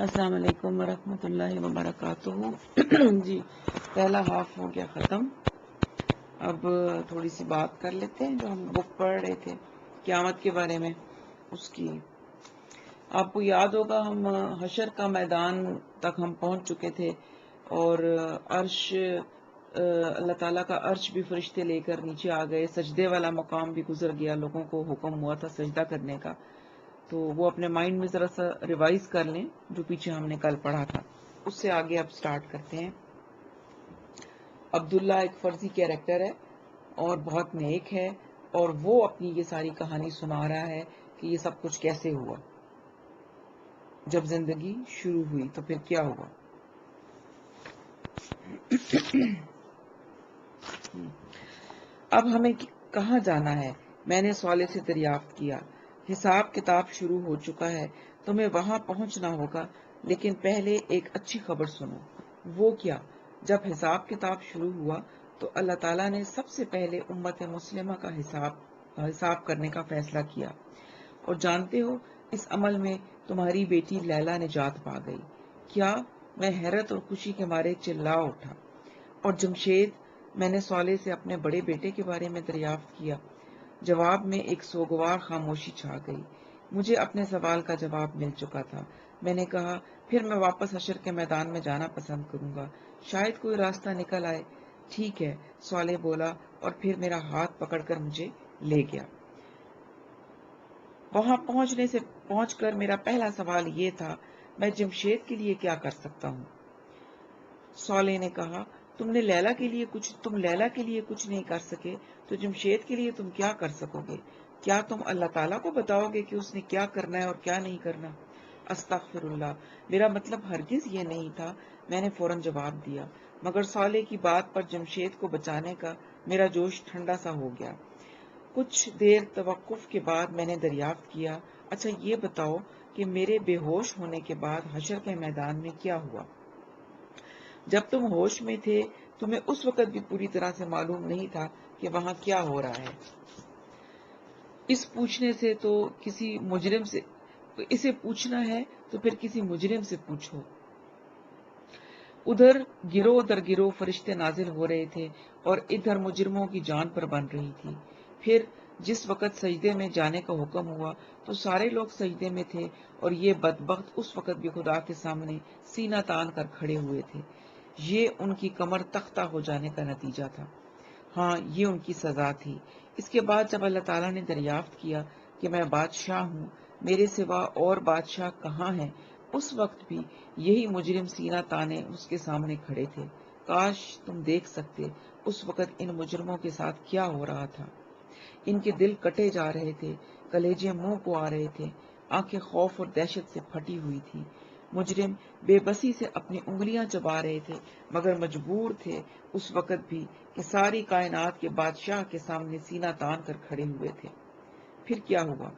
السلام علیکم ورحمۃ اللہ وبرکاتہ۔ جی، پہلا ہاف ہو گیا ختم۔ اب تھوڑی سی بات کر لیتے ہیں جو ہم بک پڑھ رہے تھے قیامت کے بارے میں، اس کی۔ آپ کو یاد ہوگا ہم حشر کا میدان تک ہم پہنچ چکے تھے، اور عرش، اللہ تعالیٰ کا عرش بھی فرشتے لے کر نیچے آ گئے، سجدے والا مقام بھی گزر گیا، لوگوں کو حکم ہوا تھا سجدہ کرنے کا۔ تو وہ اپنے مائنڈ میں ذرا سا ریوائز کر لیں جو پیچھے ہم نے کل پڑھا تھا، اس سے آگے اب سٹارٹ کرتے ہیں۔ عبداللہ ایک فرضی کیریکٹر ہے اور بہت نیک ہے، اور وہ اپنی یہ ساری کہانی سنا رہا ہے کہ یہ سب کچھ کیسے ہوا، جب زندگی شروع ہوئی تو پھر کیا ہوا۔ اب ہمیں کہاں جانا ہے؟ میں نے صالح سے دریافت کیا۔ حساب کتاب شروع ہو چکا ہے، تمہیں وہاں پہنچنا ہوگا، لیکن پہلے ایک اچھی خبر سنو۔ وہ کیا؟ جب حساب کتاب شروع ہوا تو اللہ تعالیٰ نے سب سے پہلے امت مسلمہ کا حساب کرنے کا فیصلہ کیا، اور جانتے ہو اس عمل میں تمہاری بیٹی لیلا نجات پا گئی۔ کیا؟ میں حیرت اور خوشی کے مارے چلا اٹھا۔ اور جمشید؟ میں نے صالح سے اپنے بڑے بیٹے کے بارے میں دریافت کیا۔ جواب میں ایک سوگوار خاموشی چھا گئی۔ مجھے اپنے سوال کا جواب مل چکا تھا۔ میں نے کہا، پھر میں واپس حشر کے میدان میں جانا پسند کروں گا، شاید کوئی راستہ نکل آئے۔ ٹھیک ہے، صالح بولا، اور پھر میرا ہاتھ پکڑ کر مجھے لے گیا۔ وہاں پہنچ کر میرا پہلا سوال یہ تھا، میں جمشید کے لیے کیا کر سکتا ہوں؟ صالح نے کہا، تم لیلا کے لیے کچھ نہیں کر سکے تو جمشید کے لیے تم کیا کر سکو گے؟ کیا تم اللہ تعالیٰ کو بتاؤ گے کہ اس نے کیا کرنا ہے اور کیا نہیں کرنا؟ استغفر اللہ، میرا مطلب ہرگز یہ نہیں تھا، میں نے فوراً جواب دیا، مگر صالح کی بات پر جمشید کو بچانے کا میرا جوش ٹھنڈا سا ہو گیا۔ کچھ دیر توقف کے بعد میں نے دریافت کیا، اچھا یہ بتاؤ کہ میرے بے ہوش ہونے کے بعد حشر کے میدان میں کیا ہوا؟ جب تم ہوش میں تھے تمہیں اس وقت بھی پوری طرح سے معلوم نہیں تھا کہ وہاں کیا ہو رہا ہے؟ اسے پوچھنا ہے تو پھر کسی مجرم سے پوچھو۔ ادھر گروہ در گروہ فرشتے نازل ہو رہے تھے اور ادھر مجرموں کی جان پر بن رہی تھی۔ پھر جس وقت سجدے میں جانے کا حکم ہوا تو سارے لوگ سجدے میں تھے، اور یہ بدبخت اس وقت بھی خدا کے سامنے سینہ تان کر کھڑے ہوئے تھے۔ یہ ان کی کمر تختہ ہو جانے کا نتیجہ تھا۔ ہاں، یہ ان کی سزا تھی۔ اس کے بعد جب اللہ تعالیٰ نے دریافت کیا کہ میں بادشاہ ہوں، میرے سوا اور بادشاہ کہاں ہیں، اس وقت بھی یہی مجرم سینہ تانے اس کے سامنے کھڑے تھے۔ کاش تم دیکھ سکتے اس وقت ان مجرموں کے ساتھ کیا ہو رہا تھا۔ ان کے دل کٹے جا رہے تھے، کلیجے منہ کو آ رہے تھے، آنکھیں خوف اور دہشت سے پھٹی ہوئی تھی۔ مجرم بے بسی سے اپنی انگلیاں چبا رہے تھے، مگر مجبور تھے اس وقت بھی کہ ساری کائنات کے بادشاہ کے سامنے سینہ تان کر کھڑے ہوئے تھے۔ پھر کیا ہوا؟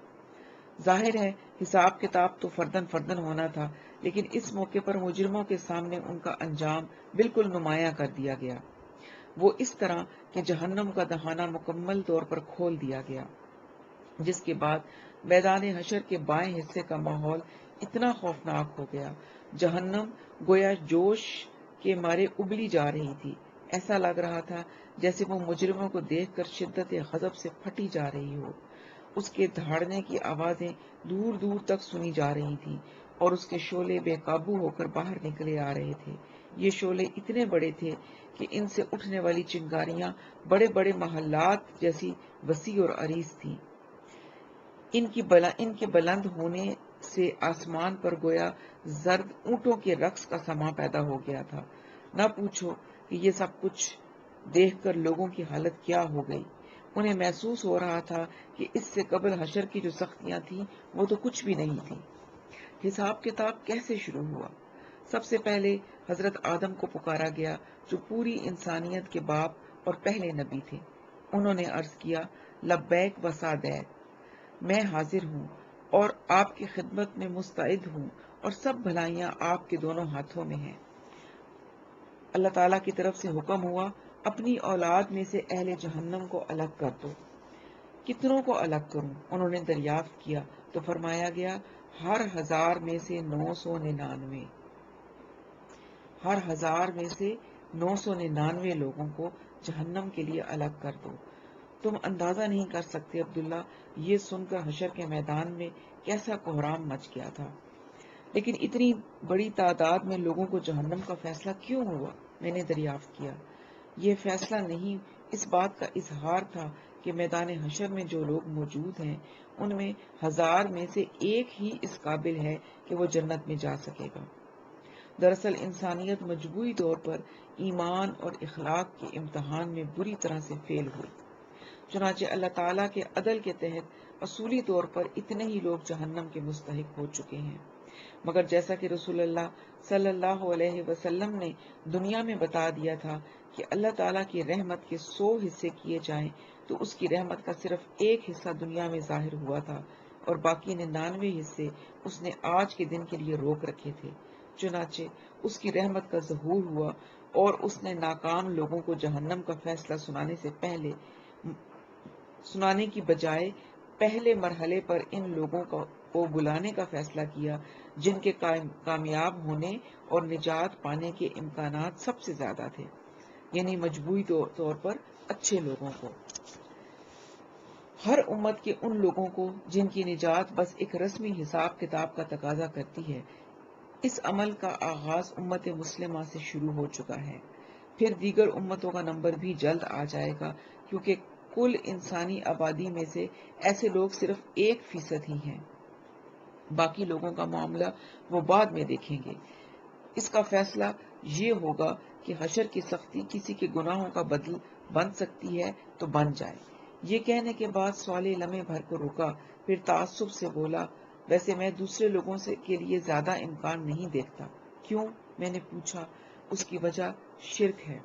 ظاہر ہے حساب کتاب تو فردن فردن ہونا تھا، لیکن اس موقع پر مجرموں کے سامنے ان کا انجام بالکل نمایاں کر دیا گیا۔ وہ اس طرح کہ جہنم کا دہانہ مکمل طور پر کھول دیا گیا، جس کے بعد میدان حشر کے بائیں حصے کا ماحول اتنا خوفناک ہو گیا، جہنم گویا جوش کے مارے ابلی جا رہی تھی۔ ایسا لگ رہا تھا جیسے وہ مجرموں کو دیکھ کر شدت غضب سے پھٹی جا رہی ہو۔ اس کے دھاڑنے کی آوازیں دور دور تک سنی جا رہی تھیں، اور اس کے شعلے بے قابو ہو کر باہر نکلے آ رہے تھے۔ یہ شعلے اتنے بڑے تھے کہ ان سے اٹھنے والی چنگاریاں بڑے بڑے محلات جیسی وسیع اور عریض تھیں۔ ان کے بلند ہونے سے آسمان پر گویا زرد اونٹوں کے رقص کا سما پیدا ہو گیا تھا۔ نہ پوچھو کہ یہ سب کچھ دیکھ کر لوگوں کی حالت کیا ہو گئی۔ انہیں محسوس ہو رہا تھا کہ اس سے قبل حشر کی جو سختیاں تھیں وہ تو کچھ بھی نہیں تھیں۔ حساب کتاب کیسے شروع ہوا؟ سب سے پہلے حضرت آدم کو پکارا گیا، جو پوری انسانیت کے باپ اور پہلے نبی تھے۔ انہوں نے عرض کیا، لبیک و سعدیک، میں حاضر ہوں اور آپ کی خدمت میں مستعد ہوں، اور سب بھلائیاں آپ کے دونوں ہاتھوں میں ہیں۔ اللہ تعالیٰ کی طرف سے حکم ہوا، اپنی اولاد میں سے اہل جہنم کو الگ کر دو۔ کتنوں کو الگ کروں؟ انہوں نے دریافت کیا تو فرمایا گیا، ہر 1000 میں سے 999، ہر 1000 میں سے 999 لوگوں کو جہنم کے لیے الگ کر دو۔ تم اندازہ نہیں کر سکتے عبداللہ، یہ سن کر حشر کے میدان میں کیسا کوہرام مچ گیا تھا۔ لیکن اتنی بڑی تعداد میں لوگوں کو جہنم کا فیصلہ کیوں ہوا؟ میں نے دریافت کیا۔ یہ فیصلہ نہیں، اس بات کا اظہار تھا کہ میدان حشر میں جو لوگ موجود ہیں ان میں 1000 میں سے ایک ہی اس قابل ہے کہ وہ جنت میں جا سکے گا۔ دراصل انسانیت مجموعی طور پر ایمان اور اخلاق کے امتحان میں بری طرح سے فیل ہوئی۔ چنانچہ اللہ تعالیٰ کے عدل کے تحت اصولی طور پر اتنے ہی لوگ جہنم کے مستحق ہو چکے ہیں، مگر جیسا کہ رسول اللہ صلی اللہ علیہ وسلم نے دنیا میں بتا دیا تھا کہ اللہ تعالیٰ کی رحمت کے 100 حصے کیے جائیں تو اس کی رحمت کا صرف ایک حصہ دنیا میں ظاہر ہوا تھا اور باقی 99 حصے اس نے آج کے دن کے لیے روک رکھے تھے۔ چنانچہ اس کی رحمت کا ظہور ہوا اور اس نے ناکام لوگوں کو جہنم کا فیصلہ سنانے کی بجائے پہلے مرحلے پر ان لوگوں کو بلانے کا فیصلہ کیا جن کے کامیاب ہونے اور نجات پانے کے امکانات سب سے زیادہ تھے، یعنی مجموعی طور پر اچھے لوگوں کو، ہر امت کے ان لوگوں کو جن کی نجات بس ایک رسمی حساب کتاب کا تقاضا کرتی ہے۔ اس عمل کا آغاز امت مسلمہ سے شروع ہو چکا ہے، پھر دیگر امتوں کا نمبر بھی جلد آ جائے گا، کیونکہ کل انسانی آبادی میں سے ایسے لوگ صرف 1% ہی ہیں، باقی لوگوں کا معاملہ وہ بعد میں دیکھیں گے۔ اس کا فیصلہ یہ ہوگا کہ حشر کی سختی کسی کے گناہوں کا بدل بن سکتی ہے تو بن جائے۔ یہ کہنے کے بعد صالح لمحے بھر کو رکا، پھر تعصب سے بولا، ویسے میں دوسرے لوگوں کے لیے زیادہ امکان نہیں دیکھتا۔ کیوں؟ میں نے پوچھا۔ اس کی وجہ شرک ہے۔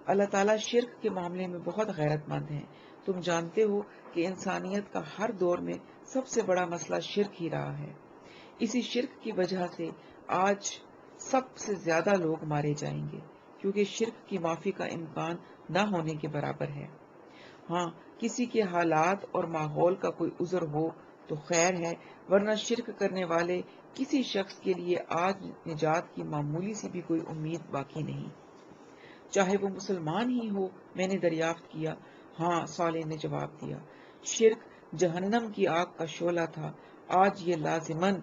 اللہ تعالیٰ شرک کے معاملے میں بہت غیرت مند ہے۔ تم جانتے ہو کہ انسانیت کا ہر دور میں سب سے بڑا مسئلہ شرک ہی رہا ہے۔ اسی شرک کی وجہ سے آج سب سے زیادہ لوگ مارے جائیں گے، کیونکہ شرک کی معافی کا امکان نہ ہونے کے برابر ہے۔ ہاں، کسی کے حالات اور ماحول کا کوئی عذر ہو تو خیر ہے، ورنہ شرک کرنے والے کسی شخص کے لیے آج نجات کی معمولی سی بھی کوئی امید باقی نہیں، چاہے وہ مسلمان ہی ہو۔ میں نے دریافت کیا۔ ہاں، صالح نے جواب دیا، شرک جہنم کی آگ کا شعلہ تھا، آج یہ لازماً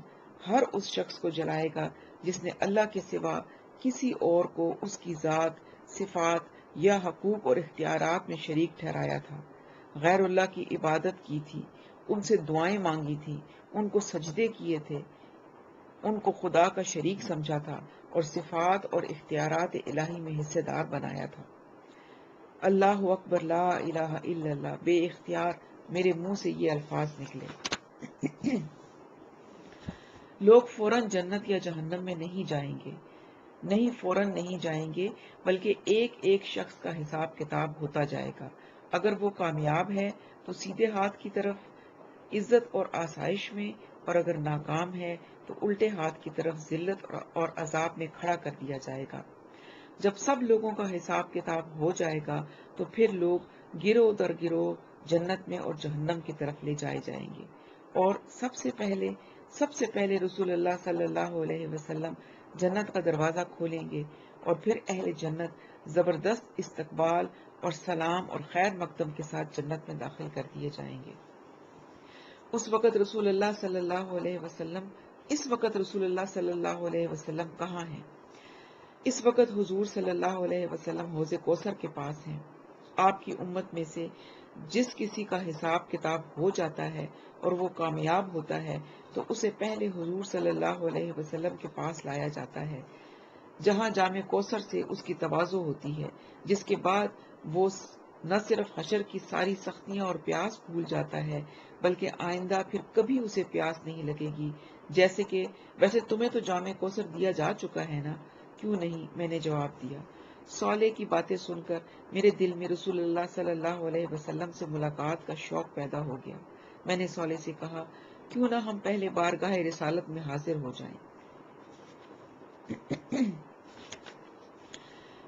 ہر اس شخص کو جلائے گا جس نے اللہ کے سوا کسی اور کو اس کی ذات، صفات یا حقوق اور اختیارات میں شریک ٹھہرایا تھا، غیر اللہ کی عبادت کی تھی، ان سے دعائیں مانگی تھی، ان کو سجدے کیے تھے، ان کو خدا کا شریک سمجھا تھا اور صفات اور اختیارات الہی میں حصے دار بنایا تھا۔ اللہ اکبر، لا الہ الا اللہ، بے اختیار میرے منہ سے یہ الفاظ نکلے۔ لوگ فوراً جنت یا جہنم میں نہیں جائیں گے، نہیں فوراً نہیں جائیں گے، بلکہ ایک ایک شخص کا حساب کتاب ہوتا جائے گا۔ اگر وہ کامیاب ہے تو سیدھے ہاتھ کی طرف عزت اور آسائش میں، اور اگر ناکام ہے تو الٹے ہاتھ کی طرف ذلت اور عذاب میں کھڑا کر دیا جائے گا۔ جب سب لوگوں کا حساب کتاب ہو جائے گا تو پھر لوگ گروہ در گروہ جنت میں اور جہنم کی طرف لے جائے جائیں گے، اور سب سے پہلے رسول اللہ صلی اللہ علیہ وسلم جنت کا دروازہ کھولیں گے، اور پھر اہل جنت زبردست استقبال اور سلام اور خیر مقدم کے ساتھ جنت میں داخل کر دیے جائیں گے۔ اس وقت رسول اللہ صلی اللہ علیہ وسلم کہاں ہیں؟ اس وقت حضور صلی اللہ علیہ وسلم حوض کوثر کے پاس ہیں۔ آپ کی امت میں سے جس کسی کا حساب کتاب ہو جاتا ہے اور وہ کامیاب ہوتا ہے تو اسے پہلے حضور صلی اللہ علیہ وسلم کے پاس لایا جاتا ہے، جہاں جام کوثر سے اس کی تواضع ہوتی ہے، جس کے بعد وہ نہ صرف حشر کی ساری سختیاں اور پیاس بھول جاتا ہے بلکہ آئندہ پھر کبھی اسے پیاس نہیں لگے گی۔ جیسے کہ ویسے تمہیں تو جام کوثر دیا جا چکا ہے نا؟ کیوں نہیں؟ میں نے جواب دیا۔ صالح کی باتیں سن کر میرے دل میں رسول اللہ صلی اللہ علیہ وسلم سے ملاقات کا شوق پیدا ہو گیا۔ میں نے صالح سے کہا، کیوں نہ ہم پہلے بارگاہ رسالت میں حاضر ہو جائیں۔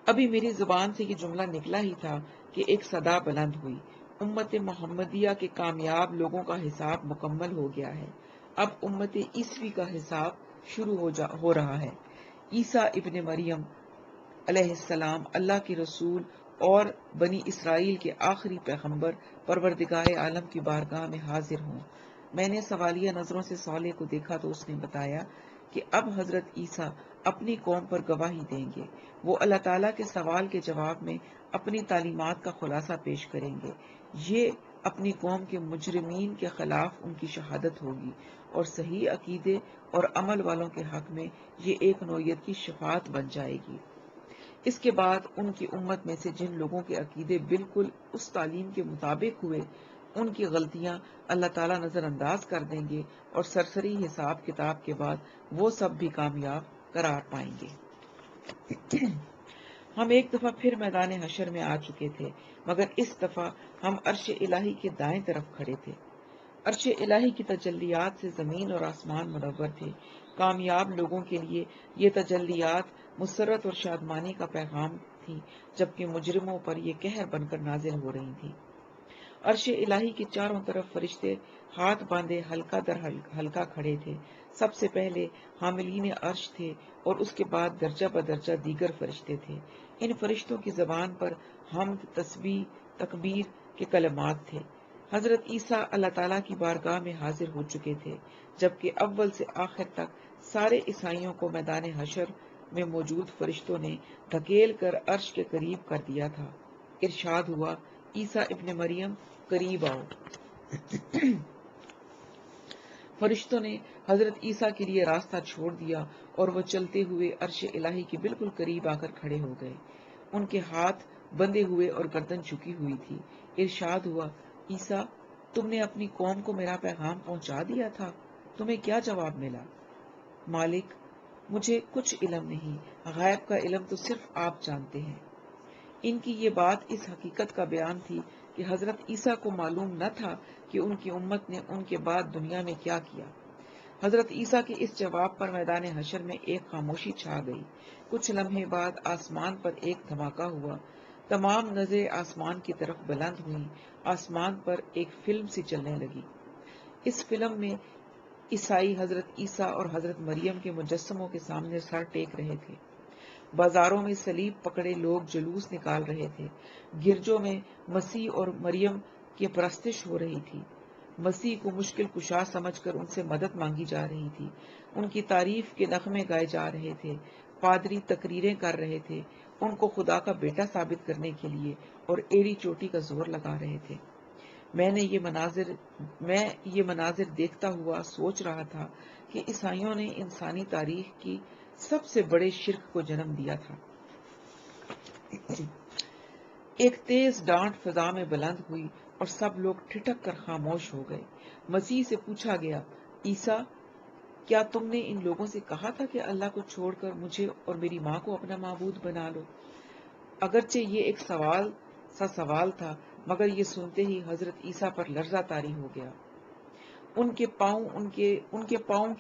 ابھی میری زبان سے یہ جملہ نکلا ہی تھا کہ ایک صدا بلند ہوئی، امت محمدیہ کے کامیاب لوگوں کا حساب مکمل ہو گیا ہے، اب امت عیسوی کا حساب شروع ہو رہا ہے۔ عیسیٰ ابن مریم علیہ السلام اللہ کے رسول اور بنی اسرائیل کے آخری پیغمبر پروردگار عالم کی بارگاہ میں حاضر ہوں۔ میں نے سوالیہ نظروں سے صالح کو دیکھا تو اس نے بتایا کہ اب حضرت عیسیٰ اپنی قوم پر گواہی دیں گے۔ وہ اللہ تعالیٰ کے سوال کے جواب میں اپنی تعلیمات کا خلاصہ پیش کریں گے۔ یہ اپنی قوم کے مجرمین کے خلاف ان کی شہادت ہوگی اور صحیح عقیدے اور عمل والوں کے حق میں یہ ایک نوعیت کی شفاعت بن جائے گی۔ اس کے بعد ان کی امت میں سے جن لوگوں کے عقیدے بالکل اس تعلیم کے مطابق ہوئے، ان کی غلطیاں اللہ تعالیٰ نظر انداز کر دیں گے اور سرسری حساب کتاب کے بعد وہ سب بھی کامیاب قرار پائیں گے۔ ہم ایک دفعہ پھر میدان حشر میں آ چکے تھے، مگر اس دفعہ ہم عرش الہی کے دائیں طرف کھڑے تھے۔ عرش الہی کی تجلیات سے زمین اور آسمان منور تھے۔ کامیاب لوگوں کے لیے یہ تجلیات مسرت اور شادمانی کا پیغام تھی، جبکہ مجرموں پر یہ قہر بن کر نازل ہو رہی تھی۔ عرش الہی کے چاروں طرف فرشتے ہاتھ باندھے حلقہ در حلقہ کھڑے تھے۔ سب سے پہلے حاملین عرش تھے اور اس کے بعد درجہ بدرجہ دیگر فرشتے تھے۔ ان فرشتوں کی زبان پر حمد، تسبیح، تکبیر کے کلمات تھے۔ حضرت عیسیٰ اللہ تعالیٰ کی بارگاہ میں حاضر ہو چکے تھے، جبکہ اول سے آخر تک سارے عیسائیوں کو میدان حشر میں موجود فرشتوں نے دھکیل کر عرش کے قریب کر دیا تھا۔ ارشاد ہوا، عیسیٰ ابن مریم قریب آؤ۔ فرشتوں نے حضرت عیسیٰ کے لیے راستہ چھوڑ دیا اور وہ چلتے ہوئے عرش الہی کے بالکل قریب آ کر کھڑے ہو گئے۔ ان کے ہاتھ بندھے ہوئے اور گردن جھکی ہوئی تھی۔ ارشاد ہوا، عیسیٰ، تم نے اپنی قوم کو میرا پیغام پہنچا دیا تھا، تمہیں کیا جواب ملا؟ مالک، مجھے کچھ علم نہیں، غیب کا علم تو صرف آپ جانتے ہیں۔ ان کی یہ بات اس حقیقت کا بیان تھی کہ حضرت عیسیٰ کو معلوم نہ تھا کہ ان کی امت نے ان کے بعد دنیا میں کیا کیا۔ حضرت عیسیٰ کے اس جواب پر میدان حشر میں ایک خاموشی چھا گئی۔ کچھ لمحے بعد آسمان پر ایک دھماکہ ہوا، تمام نظریں آسمان کی طرف بلند ہوئیں۔ آسمان پر ایک فلم سی چلنے لگی۔ اس فلم میں عیسائی حضرت عیسیٰ اور حضرت مریم کے مجسموں کے سامنے سر ٹیک رہے تھے۔ بازاروں میں صلیب پکڑے لوگ جلوس نکال رہے تھے۔ گرجوں میں مسیح اور مریم کی پرستش ہو رہی تھی۔ مسیح کو مشکل کشا سمجھ کر ان سے مدد مانگی جا رہی تھی۔ ان کی تعریف کے نغمے گائے جا رہے تھے۔ پادری تقریریں کر رہے تھے ان کو خدا کا بیٹا ثابت کرنے کے لیے اور ایڑی چوٹی کا زور لگا رہے تھے۔ میں یہ مناظر دیکھتا ہوا سوچ رہا تھا کہ عیسائیوں نے انسانی تاریخ کی سب سے بڑے شرک کو جنم دیا تھا۔ ایک تیز ڈانٹ فضا میں بلند ہوئی اور سب لوگ ٹھٹک کر خاموش ہو گئے۔ مسیح سے پوچھا گیا، عیسیٰ، کیا تم نے ان لوگوں سے کہا تھا کہ اللہ کو چھوڑ کر مجھے اور میری ماں کو اپنا معبود بنا لو؟ اگرچہ یہ ایک سوال تھا، مگر یہ سنتے ہی حضرت عیسیٰ پر لرزہ طاری ہو گیا۔ ان کے پاؤں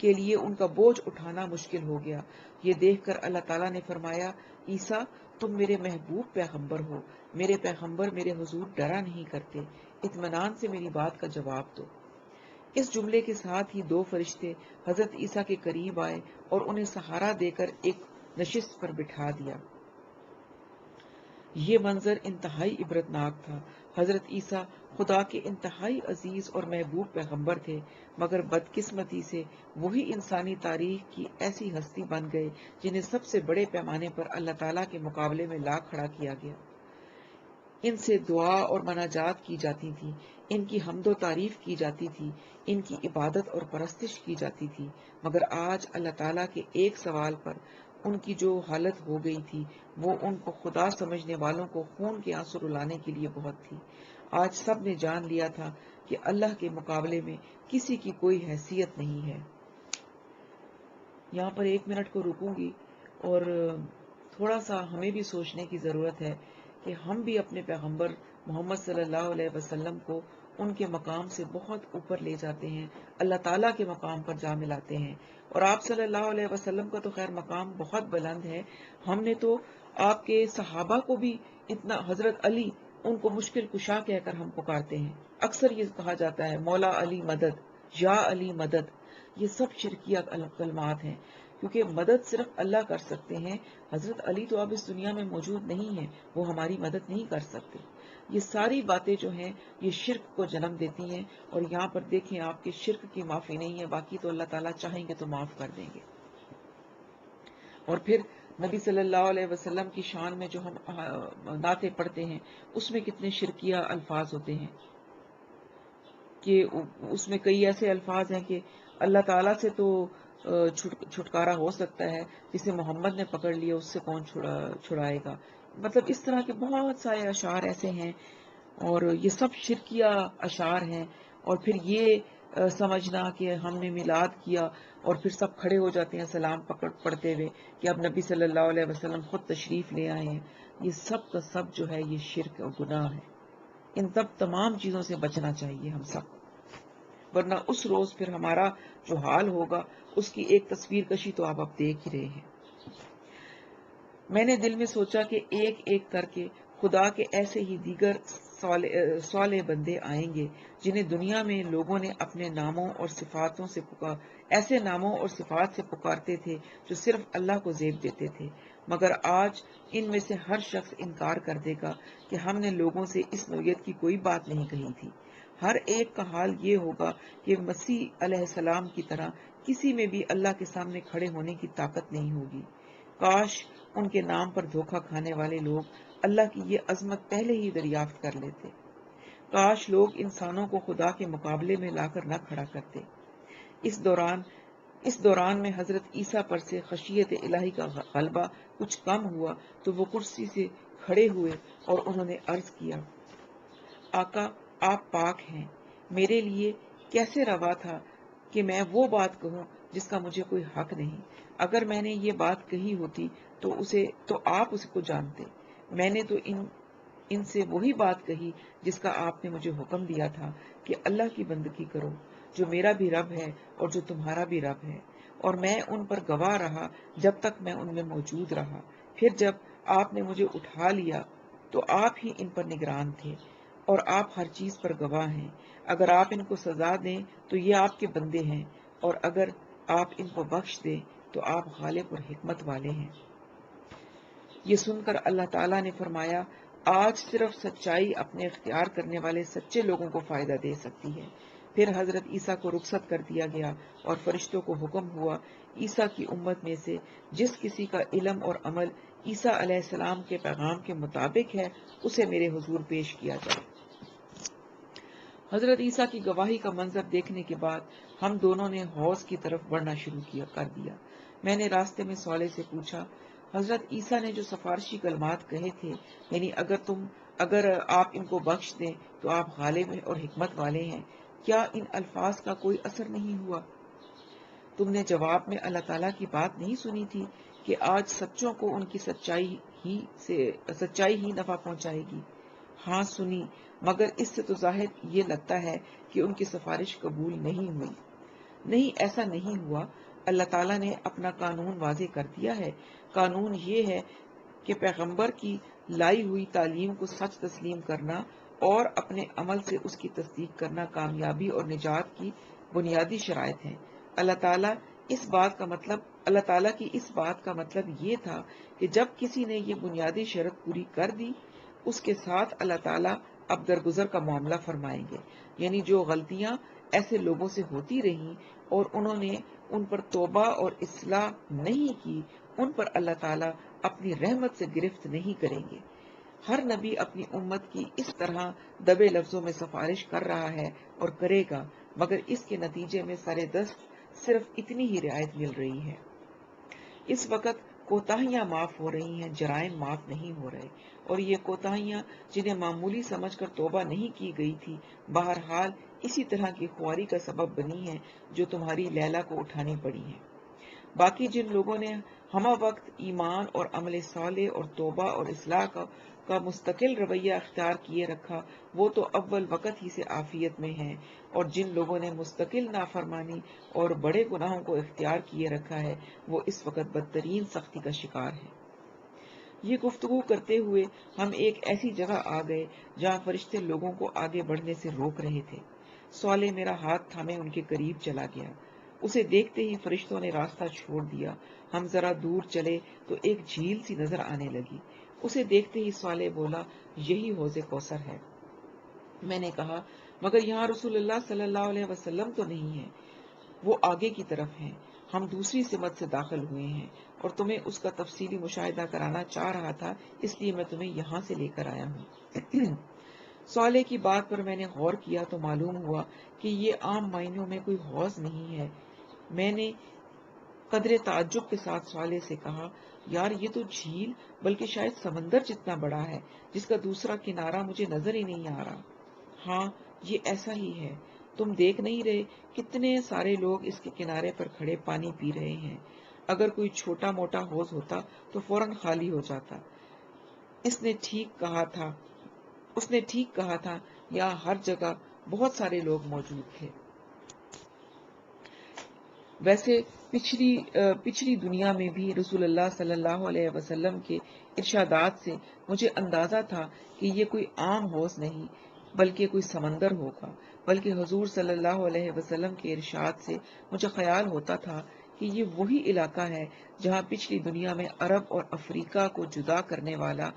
کے لیے ان کا بوجھ اٹھانا مشکل ہو گیا۔ یہ دیکھ کر اللہ تعالیٰ نے فرمایا، عیسیٰ، تم میرے محبوب پیغمبر ہو، میرے پیغمبر میرے حضور ڈرا نہیں کرتے، اطمینان سے میری بات کا جواب دو۔ اس جملے کے ساتھ ہی دو فرشتے حضرت عیسیٰ کے قریب آئے اور انہیں سہارا دے کر ایک نشست پر بٹھا دیا۔ یہ منظر انتہائی عبرتناک تھا۔ حضرت عیسیٰ خدا کے انتہائی عزیز اور محبوب پیغمبر تھے، مگر بدقسمتی سے وہی انسانی تاریخ کی ایسی ہستی بن گئے جنہیں سب سے بڑے پیمانے پر اللہ تعالیٰ کے مقابلے میں لا کھڑا کیا گیا۔ ان سے دعا اور مناجات کی جاتی تھی، ان کی حمد و تعریف کی جاتی تھی، ان کی عبادت اور پرستش کی جاتی تھی، مگر آج اللہ تعالیٰ کے ایک سوال پر ان کی جو حالت ہو گئی تھی وہ ان کو خدا سمجھنے والوں کو خون کے آنسو رلانے کے لیے بہت تھی۔ آج سب نے جان لیا تھا کہ اللہ کے مقابلے میں کسی کی کوئی حیثیت نہیں ہے۔ یہاں پر 1 منٹ کو رکوں گی اور تھوڑا سا ہمیں بھی سوچنے کی ضرورت ہے کہ ہم بھی اپنے پیغمبر محمد صلی اللہ علیہ وسلم کو ان کے مقام سے بہت اوپر لے جاتے ہیں، اللہ تعالیٰ کے مقام پر جا ملاتے ہیں۔ اور آپ صلی اللہ علیہ وسلم کا تو خیر مقام بہت بلند ہے، ہم نے تو آپ کے صحابہ کو بھی اتنا، حضرت علی، ان کو مشکل کشا کہہ کر ہم پکارتے ہیں۔ اکثر یہ کہا جاتا ہے، مولا علی مدد، یا علی مدد، یہ سب شرکیہ کلمات ہیں، کیونکہ مدد صرف اللہ کر سکتے ہیں۔ حضرت علی تو اب اس دنیا میں موجود نہیں ہیں، وہ ہماری مدد نہیں کر سکتے۔ یہ ساری باتیں جو ہیں یہ شرک کو جنم دیتی ہیں، اور یہاں پر دیکھیں آپ کے شرک کی معافی نہیں ہے، باقی تو اللہ تعالیٰ چاہیں گے تو معاف کر دیں گے۔ اور پھر نبی صلی اللہ علیہ وسلم کی شان میں جو ہم نعتیں پڑھتے ہیں اس میں کتنے شرکیہ الفاظ ہوتے ہیں کہ اس میں کئی ایسے الفاظ ہیں کہ اللہ تعالیٰ سے تو چھٹکارا ہو سکتا ہے، جسے محمد نے پکڑ لیا اس سے کون چھڑائے گا۔ مطلب اس طرح کے بہت سارے اشعار ایسے ہیں، اور یہ سب شرکیہ اشعار ہیں۔ اور پھر یہ سمجھنا کہ ہم نے میلاد کیا اور پھر سب کھڑے ہو جاتے ہیں سلام پڑھتے ہوئے کہ اب نبی صلی اللہ علیہ وسلم خود تشریف لے آئے ہیں، یہ سب کا سب جو ہے یہ شرک اور گناہ ہے۔ ان تمام چیزوں سے بچنا چاہیے ہم سب، ورنہ اس روز پھر ہمارا جو حال ہوگا اس کی ایک تصویر کشی تو آپ اب دیکھ ہی رہے ہیں۔ میں نے دل میں سوچا کہ ایک ایک کر کے خدا کے ایسے ہی دیگر صالح بندے آئیں گے جنہیں دنیا میں لوگوں نے اپنے ناموں اور صفاتوں سے ایسے ناموں اور صفات سے پکارتے تھے جو صرف اللہ کو زیب دیتے تھے، مگر آج ان میں سے ہر شخص انکار کر دے گا کہ ہم نے لوگوں سے اس نوعیت کی کوئی بات نہیں کہی تھی۔ ہر ایک کا حال یہ ہوگا کہ مسیح علیہ السلام کی طرح کسی میں بھی اللہ کے سامنے کھڑے ہونے کی طاقت نہیں ہوگی۔ کاش ان کے نام پر دھوکہ کھانے والے لوگ اللہ کی یہ عظمت پہلے ہی دریافت کر لیتے۔ کاش لوگ انسانوں کو خدا کے مقابلے میں لا کر نہ کھڑا کرتے۔ اس دوران میں حضرت عیسیٰ پر سے خشیت الہی کا غلبہ کچھ کم ہوا تو وہ کرسی سے کھڑے ہوئے اور انہوں نے عرض کیا، آقا آپ پاک ہیں، میرے لیے کیسے روا تھا کہ میں وہ بات کہوں جس کا مجھے کوئی حق نہیں۔ اگر میں نے یہ بات کہی ہوتی تو آپ اسے کو جانتے۔ میں نے تو ان سے وہی بات کہی جس کا آپ نے مجھے حکم دیا تھا کہ اللہ کی بندگی کرو، جو میرا بھی رب ہے اور جو تمہارا بھی رب ہے، اور میں ان پر گواہ رہا جب تک میں ان میں موجود رہا۔ پھر جب آپ نے مجھے اٹھا لیا تو آپ ہی ان پر نگران تھے، اور آپ ہر چیز پر گواہ ہیں۔ اگر آپ ان کو سزا دیں تو یہ آپ کے بندے ہیں، اور اگر آپ ان کو بخش دیں تو آپ غالب اور حکمت والے ہیں۔ یہ سن کر اللہ تعالیٰ نے فرمایا، آج صرف سچائی اپنے اختیار کرنے والے سچے لوگوں کو فائدہ دے سکتی ہے۔ پھر حضرت عیسیٰ کو رخصت کر دیا گیا اور فرشتوں کو حکم ہوا، عیسیٰ کی امت میں سے جس کسی کا علم اور عمل عیسیٰ علیہ السلام کے پیغام کے مطابق ہے اسے میرے حضور پیش کیا جائے۔ حضرت عیسیٰ کی گواہی کا منظر دیکھنے کے بعد ہم دونوں نے حوض کی طرف بڑھنا شروع کر دیا۔ میں نے راستے میں صالح سے پوچھا، حضرت عیسیٰ نے جو سفارشی کلمات کہے تھے، یعنی اگر آپ ان کو بخش دیں تو آپ غالب اور حکمت والے ہیں، کیا ان الفاظ کا کوئی اثر نہیں ہوا؟ تم نے جواب میں اللہ تعالیٰ کی بات نہیں سنی تھی کہ آج سچوں کو ان کی سچائی ہی نفع پہنچائے گی؟ ہاں سنی، مگر اس سے تو ظاہر یہ لگتا ہے کہ ان کی سفارش قبول نہیں ہوئی۔ نہیں، ایسا نہیں ہوا۔ اللہ تعالیٰ نے اپنا قانون واضح کر دیا ہے۔ قانون یہ ہے کہ پیغمبر کی لائی ہوئی تعلیم کو سچ تسلیم کرنا اور اپنے عمل سے اس کی تصدیق کرنا کامیابی اور نجات کی بنیادی شرائط ہیں۔ اللہ تعالیٰ کی اس بات کا مطلب یہ تھا کہ جب کسی نے یہ بنیادی شرط پوری کر دی، اس کے ساتھ اللہ تعالیٰ اب درگزر کا معاملہ فرمائیں گے، یعنی جو غلطیاں ایسے لوگوں سے ہوتی رہیں اور انہوں نے ان پر توبہ اور اصلاح نہیں کی، ان پر اللہ تعالیٰ اپنی رحمت سے گرفت نہیں کریں گے۔ ہر نبی اپنی امت کی اس طرح دبے لفظوں میں سفارش کر رہا ہے اور کرے گا، مگر اس کے نتیجے میں سر دست صرف اتنی ہی رعایت مل رہی ہے۔ اس وقت کوتاہیاں معاف ہو رہی ہیں، جرائم معاف نہیں ہو رہے، اور یہ کوتاہیاں جنہیں معمولی سمجھ کر توبہ نہیں کی گئی تھی، بہرحال اسی طرح کی خواری کا سبب بنی ہیں جو تمہاری لیلا کو اٹھانی پڑی ہیں۔ باقی جن لوگوں نے ہمہ وقت ایمان اور عمل صالح اور توبہ اور اصلاح کا مستقل رویہ اختیار کیے رکھا، وہ تو اول وقت ہی سے عافیت میں ہیں، اور جن لوگوں نے مستقل نافرمانی اور بڑے گناہوں کو اختیار کیے رکھا ہے وہ اس وقت بدترین سختی کا شکار ہے۔ یہ گفتگو کرتے ہوئے ہم ایک ایسی جگہ آ گئے جہاں فرشتے لوگوں کو آگے بڑھنے سے روک رہے تھے۔ صالح میرا ہاتھ تھامے ان کے قریب چلا گیا. اسے دیکھتے ہی فرشتوں نے راستہ چھوڑ دیا. ہم ذرا دور چلے تو ایک جھیل سی نظر آنے لگی. اسے دیکھتے ہی صالح بولا یہی حوض کوثر ہے. میں نے کہا مگر یہاں رسول اللہ صلی اللہ علیہ وسلم تو نہیں ہے. وہ آگے کی طرف ہیں. ہم دوسری سمت سے داخل ہوئے ہیں اور تمہیں اس کا تفصیلی مشاہدہ کرانا چاہ رہا تھا، اس لیے میں تمہیں یہاں سے لے کر آیا ہوں. صالح کی بات پر میں نے غور کیا تو معلوم ہوا کہ یہ عام معنوں میں کوئی حوض نہیں ہے. میں نے قدر تعجب کے ساتھ صالح سے کہا یار یہ تو جھیل بلکہ شاید سمندر جتنا بڑا ہے جس کا دوسرا کنارہ مجھے نظر ہی نہیں آ رہا. ہاں یہ ایسا ہی ہے. تم دیکھ نہیں رہے کتنے سارے لوگ اس کے کنارے پر کھڑے پانی پی رہے ہیں. اگر کوئی چھوٹا موٹا حوض ہوتا تو فوراً خالی ہو جاتا. اس نے ٹھیک کہا تھا یہاں ہر جگہ بہت سارے لوگ موجود تھے. ویسے پچھلی دنیا میں بھی رسول اللہ صلی اللہ علیہ وسلم کے ارشادات سے مجھے اندازہ تھا کہ یہ کوئی عام حوض نہیں بلکہ کوئی سمندر ہوگا. بلکہ حضور صلی اللہ علیہ وسلم کے ارشاد سے مجھے خیال ہوتا تھا کہ یہ وہی علاقہ ہے جہاں پچھلی دنیا میں عرب اور افریقہ کو جدا کرنے والا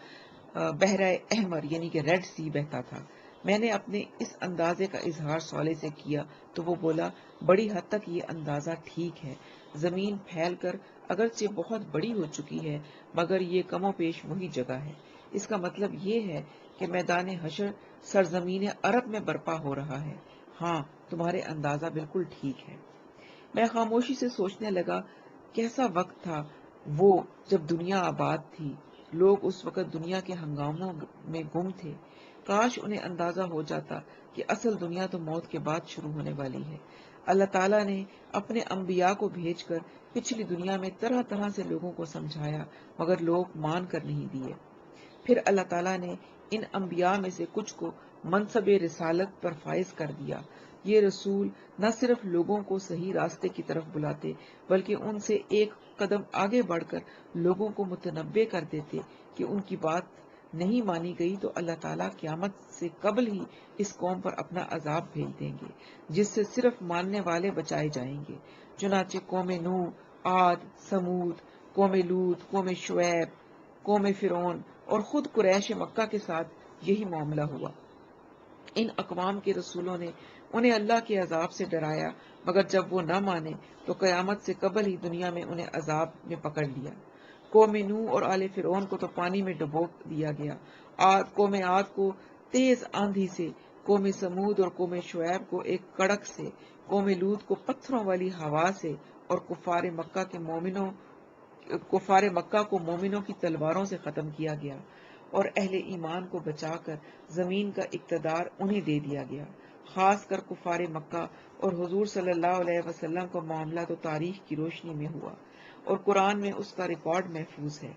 بحر احمر یعنی کہ ریڈ سی بہتا تھا. میں نے اپنے اس اندازے کا اظہار صالح سے کیا تو وہ بولا بڑی حد تک یہ اندازہ ٹھیک ہے. زمین پھیل کر اگرچہ بہت بڑی ہو چکی ہے مگر یہ کم و بیش وہی جگہ ہے. اس کا مطلب یہ ہے کہ میدان حشر سرزمین عرب میں برپا ہو رہا ہے. ہاں تمہارے اندازہ بالکل ٹھیک ہے. میں خاموشی سے سوچنے لگا کیسا وقت تھا وہ جب دنیا آباد تھی. لوگ اس وقت دنیا کے ہنگاموں میں گم تھے. کاش انہیں اندازہ ہو جاتا کہ اصل دنیا تو موت کے بعد شروع ہونے والی ہے. اللہ تعالیٰ نے اپنے انبیاء کو بھیج کر پچھلی دنیا میں طرح طرح سے لوگوں کو سمجھایا مگر لوگ مان کر نہیں دیے. پھر اللہ تعالیٰ نے ان انبیاء میں سے کچھ کو منصب رسالت پر فائز کر دیا. یہ رسول نہ صرف لوگوں کو صحیح راستے کی طرف بلاتے بلکہ ان سے ایک قدم آگے بڑھ کر لوگوں کو متنبع کر دیتے کہ ان کی بات نہیں مانی گئی تو اللہ تعالیٰ قیامت سے قبل ہی اس قوم پر اپنا عذاب بھیج دیں گے جس سے صرف ماننے والے بچائے جائیں گے. چنانچہ قوم نوح، عاد، سمود، قوم لوط، قوم شعیب، قوم فرعون اور خود قریش مکہ کے ساتھ یہی معاملہ ہوا. ان اقوام کے رسولوں نے انہیں اللہ کے عذاب سے ڈرایا مگر جب وہ نہ مانے تو قیامت سے قبل ہی دنیا میں انہیں عذاب میں پکڑ لیا. قوم نوح اور آل فرعون کو تو پانی میں ڈبو دیا گیا. قوم عاد کو تیز آندھی سے، قوم سمود اور قوم شعیب کو ایک کڑک سے، قوم لوط کو پتھروں والی ہوا سے اور کفار مکہ کو مومنوں کی تلواروں سے ختم کیا گیا اور اہل ایمان کو بچا کر زمین کا اقتدار انہیں دے دیا گیا. خاص کر کفار مکہ اور حضور صلی اللہ علیہ وسلم کا معاملہ تو تاریخ کی روشنی میں ہوا اور قرآن میں اس کا ریکارڈ محفوظ ہے.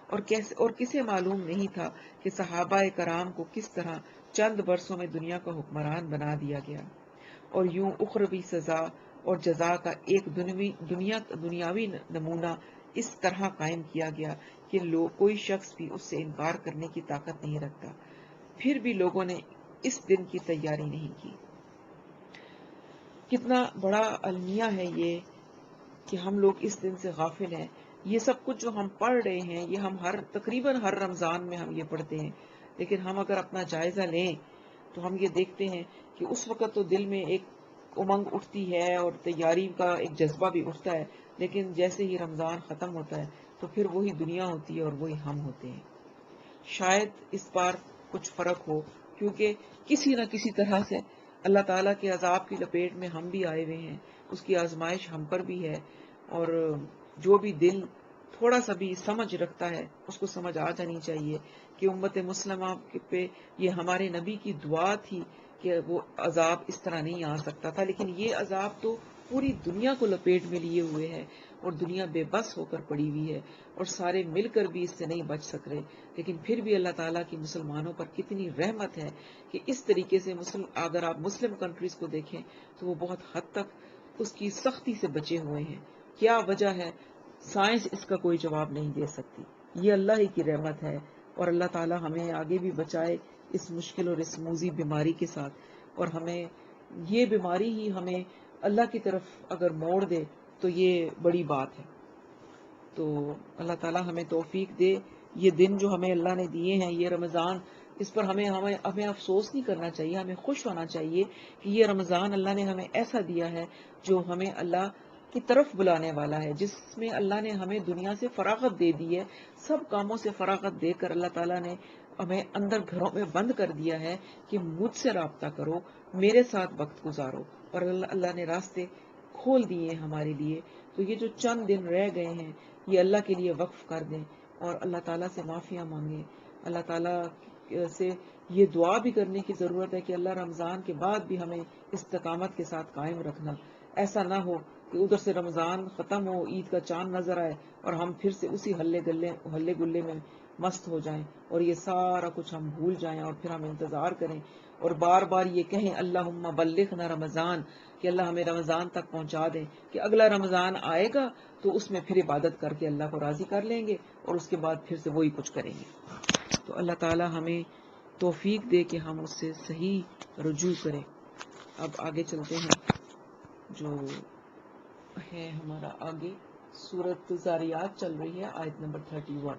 اور کسے معلوم نہیں تھا کہ صحابہ کرام کو کس طرح چند برسوں میں دنیا کا حکمران بنا دیا گیا اور یوں اخروی سزا اور جزا کا ایک دنیاوی نمونہ اس طرح قائم کیا گیا کہ کوئی شخص بھی اس سے انکار کرنے کی طاقت نہیں رکھتا. پھر بھی لوگوں نے اس دن کی تیاری نہیں کی. کتنا بڑا المیہ ہے یہ کہ ہم لوگ اس دن سے غافل ہیں. یہ سب کچھ جو ہم پڑھ رہے ہیں یہ ہم تقریباً ہر رمضان میں ہم یہ پڑھتے ہیں، لیکن ہم اگر اپنا جائزہ لیں تو ہم یہ دیکھتے ہیں کہ اس وقت تو دل میں ایک امنگ اٹھتی ہے اور تیاری کا ایک جذبہ بھی اٹھتا ہے، لیکن جیسے ہی رمضان ختم ہوتا ہے تو پھر وہی دنیا ہوتی ہے اور وہی ہم ہوتے ہیں. شاید اس بار کچھ فرق ہو کیونکہ کسی نہ کسی طرح سے اللہ تعالیٰ کے عذاب کی لپیٹ میں ہم بھی آئے ہوئے ہیں. اس کی آزمائش ہم پر بھی ہے اور جو بھی دل تھوڑا سا بھی سمجھ رکھتا ہے اس کو سمجھ آ جانی چاہیے کہ امت مسلمہ پہ یہ ہمارے نبی کی دعا تھی کہ وہ عذاب اس طرح نہیں آ سکتا تھا، لیکن یہ عذاب تو پوری دنیا کو لپیٹ میں لیے ہوئے ہے اور دنیا بے بس ہو کر پڑی ہوئی ہے اور سارے مل کر بھی اس سے نہیں بچ سک رہے. لیکن پھر بھی اللہ تعالیٰ کی مسلمانوں پر کتنی رحمت ہے کہ اس طریقے سے اگر آپ مسلم کنٹریز کو دیکھیں تو وہ بہت حد تک اس کی سختی سے بچے ہوئے ہیں. کیا وجہ ہے؟ سائنس اس کا کوئی جواب نہیں دے سکتی. یہ اللہ ہی کی رحمت ہے اور اللہ تعالیٰ ہمیں آگے بھی بچائے اس مشکل اور اس موذی بیماری کے ساتھ اور ہمیں یہ بیماری ہی ہمیں اللہ کی طرف اگر موڑ دے تو یہ بڑی بات ہے. تو اللہ تعالیٰ ہمیں توفیق دے. یہ دن جو ہمیں اللہ نے دیے ہیں، یہ رمضان، اس پر ہمیں افسوس نہیں کرنا چاہیے، ہمیں خوش ہونا چاہیے کہ یہ رمضان اللہ نے ہمیں ایسا دیا ہے جو ہمیں اللہ کی طرف بلانے والا ہے، جس میں اللہ نے ہمیں دنیا سے فراغت دے دی ہے. سب کاموں سے فراغت دے کر اللہ تعالیٰ نے ہمیں اندر گھروں میں بند کر دیا ہے کہ مجھ سے رابطہ کرو، میرے ساتھ وقت گزارو، اور اللہ نے راستے کھول دیے ہمارے لیے. تو یہ جو چند دن رہ گئے ہیں یہ اللہ کے لیے وقف کر دیں اور اللہ تعالیٰ سے معافیاں مانگیں. اللہ تعالیٰ سے یہ دعا بھی کرنے کی ضرورت ہے کہ اللہ رمضان کے بعد بھی ہمیں استقامت کے ساتھ قائم رکھنا. ایسا نہ ہو کہ ادھر سے رمضان ختم ہو، عید کا چاند نظر آئے اور ہم پھر سے اسی ہلے گلے میں مست ہو جائیں اور یہ سارا کچھ ہم بھول جائیں اور پھر ہم انتظار کریں اور بار بار یہ کہیں اللہم بلغنا رمضان، کہ اللہ ہمیں رمضان تک پہنچا دیں کہ اگلا رمضان آئے گا تو اس میں پھر عبادت کر کے اللہ کو راضی کر لیں گے اور اس کے بعد پھر سے وہی کچھ کریں گے. تو اللہ تعالی ہمیں توفیق دے کہ ہم اس سے صحیح رجوع کریں. اب آگے چلتے ہیں، جو ہے ہمارا آگے سورۃ زاریات چل رہی ہے، آیت نمبر 31.